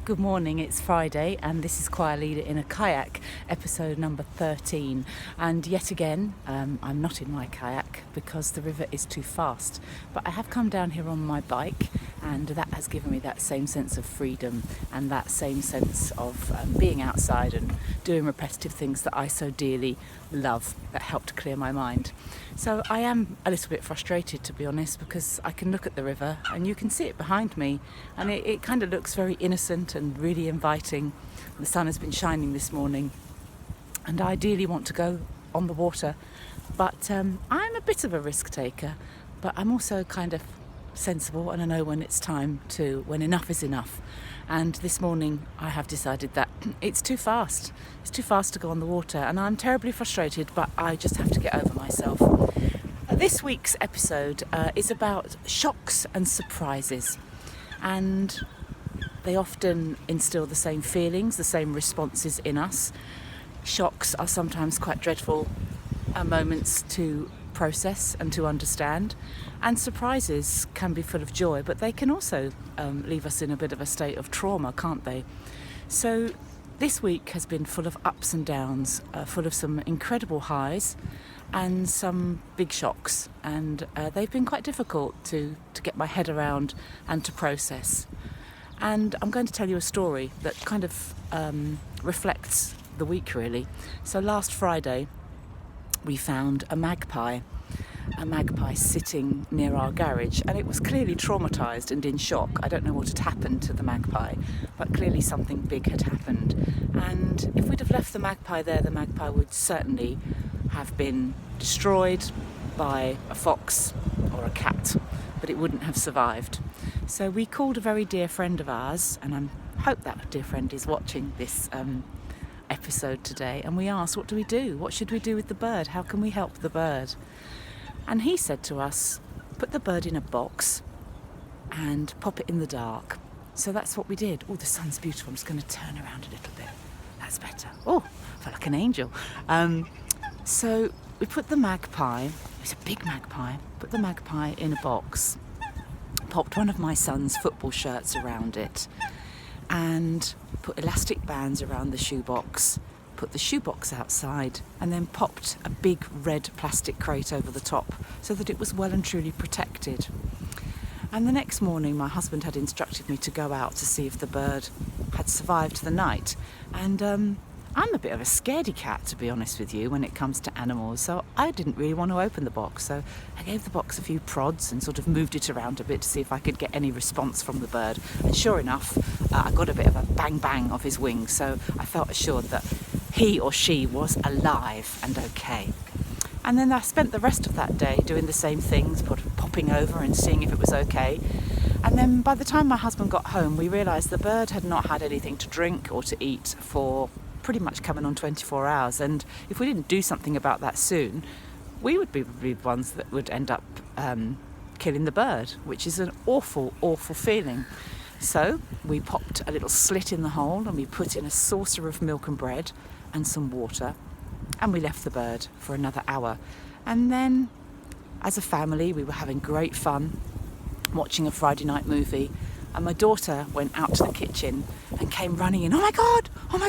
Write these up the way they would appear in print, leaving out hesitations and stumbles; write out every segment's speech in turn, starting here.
Good morning, it's Friday and this is Choir Leader in a Kayak, episode number 13. And yet again, I'm not in my kayak because the river is too fast. But I have come down here on my bike and that has given me that same sense of freedom and that same sense of being outside and doing repetitive things that I so dearly love, that help to clear my mind. So I am a little bit frustrated, to be honest, because I can look at the river and you can see it behind me and it kind of looks very innocent and really inviting. The sun has been shining this morning and I ideally want to go on the water, but I'm a bit of a risk taker, but I'm also kind of sensible and I know when it's time to, when enough is enough. And this morning I have decided that it's too fast. It's too fast to go on the water and I'm terribly frustrated, but I just have to get over myself. This week's episode is about shocks and surprises, and they often instill the same feelings, the same responses in us. Shocks are sometimes quite dreadful moments to process and to understand, and surprises can be full of joy, but they can also leave us in a bit of a state of trauma, can't they? So this week has been full of ups and downs, full of some incredible highs and some big shocks, and they've been quite difficult to get my head around and to process. And I'm going to tell you a story that kind of reflects the week, really. So last Friday we found a magpie sitting near our garage, and it was clearly traumatised and in shock. I don't know what had happened to the magpie, but clearly something big had happened. And if we'd have left the magpie there, the magpie would certainly have been destroyed by a fox or a cat, but it wouldn't have survived. So we called a very dear friend of ours, and I hope that dear friend is watching this episode today, and we asked, what do we do? What should we do with the bird? How can we help the bird? And he said to us, put the bird in a box and pop it in the dark. So that's what we did. Oh, the sun's beautiful. I'm just going to turn around a little bit. That's better. Oh, I feel like an angel. So we put the magpie, it was a big magpie, put the magpie in a box, popped one of my son's football shirts around it, and put elastic bands around the shoebox, put the shoebox outside, and then popped a big red plastic crate over the top so that it was well and truly protected. And the next morning my husband had instructed me to go out to see if the bird had survived the night, and I'm a bit of a scaredy cat, to be honest with you, when it comes to animals, so I didn't really want to open the box. So I gave the box a few prods and sort of moved it around a bit to see if I could get any response from the bird. And sure enough, I got a bit of a bang bang of his wings, so I felt assured that he or she was alive and okay. And then I spent the rest of that day doing the same things, popping over and seeing if it was okay. And then by the time my husband got home, we realised the bird had not had anything to drink or to eat for pretty much coming on 24 hours. And if we didn't do something about that soon, we would be the ones that would end up killing the bird, which is an awful, awful feeling. So we popped a little slit in the hole and we put in a saucer of milk and bread and some water, and we left the bird for another hour. And then as a family we were having great fun watching a Friday night movie, and my daughter went out to the kitchen and came running in. Oh my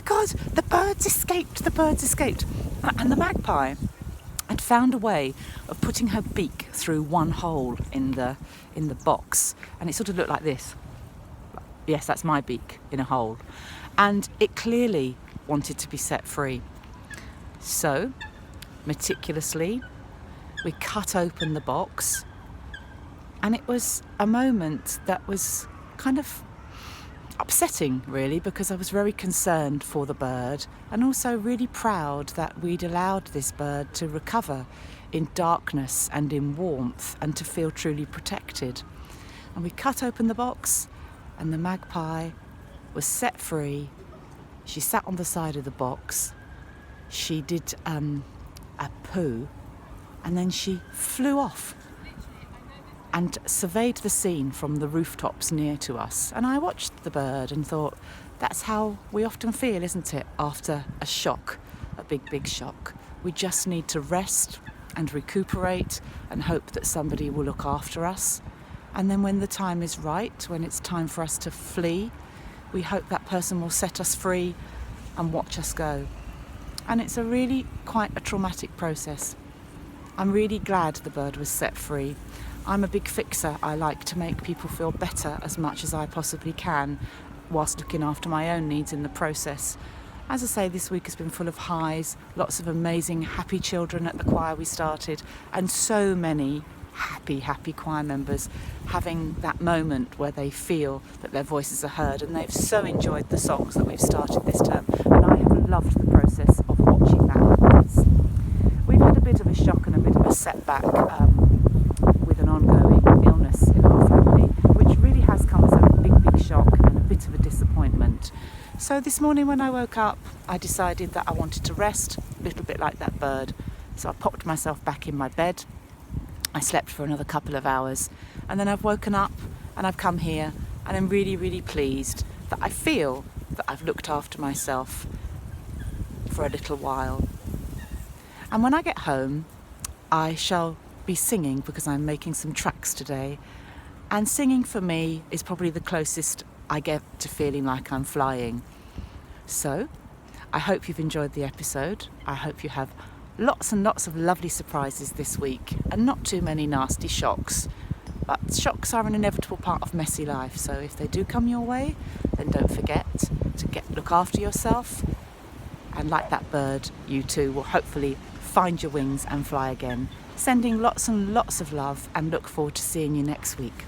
God, the birds escaped. And the magpie had found a way of putting her beak through one hole in the box, and it sort of looked like this. Yes, that's my beak in a hole. And it clearly wanted to be set free. So, meticulously, we cut open the box, and it was a moment that was kind of upsetting, really, because I was very concerned for the bird and also really proud that we'd allowed this bird to recover in darkness and in warmth and to feel truly protected. And we cut open the box and the magpie was set free. She sat on the side of the box. She did a poo, and then she flew off and surveyed the scene from the rooftops near to us. And I watched the bird and thought, that's how we often feel, isn't it, after a shock, a big, big shock. We just need to rest and recuperate and hope that somebody will look after us. And then when the time is right, when it's time for us to flee, we hope that person will set us free and watch us go. And it's a really quite a traumatic process. I'm really glad the bird was set free. I'm a big fixer. I like to make people feel better as much as I possibly can, whilst looking after my own needs in the process. As I say, this week has been full of highs, lots of amazing happy children at the choir we started, and so many happy choir members having that moment where they feel that their voices are heard, and they've so enjoyed the songs that we've started this term, and I have loved the process of watching that progress. We've had a bit of a shock and a bit of a setback with an ongoing illness in our family, which really has come as a big shock and a bit of a disappointment. So this morning when I woke up, I decided that I wanted to rest, a little bit like that bird. So I popped myself back in my bed. I slept for another couple of hours, and then I've woken up and I've come here, and I'm really pleased that I feel that I've looked after myself for a little while. And when I get home, I shall be singing, because I'm making some tracks today, and singing for me is probably the closest I get to feeling like I'm flying. So I hope you've enjoyed the episode. I hope you have lots and lots of lovely surprises this week, and not too many nasty shocks. But shocks are an inevitable part of messy life, so if they do come your way, then don't forget to look after yourself, and like that bird, you too will hopefully find your wings and fly again. Sending lots and lots of love, and look forward to seeing you next week.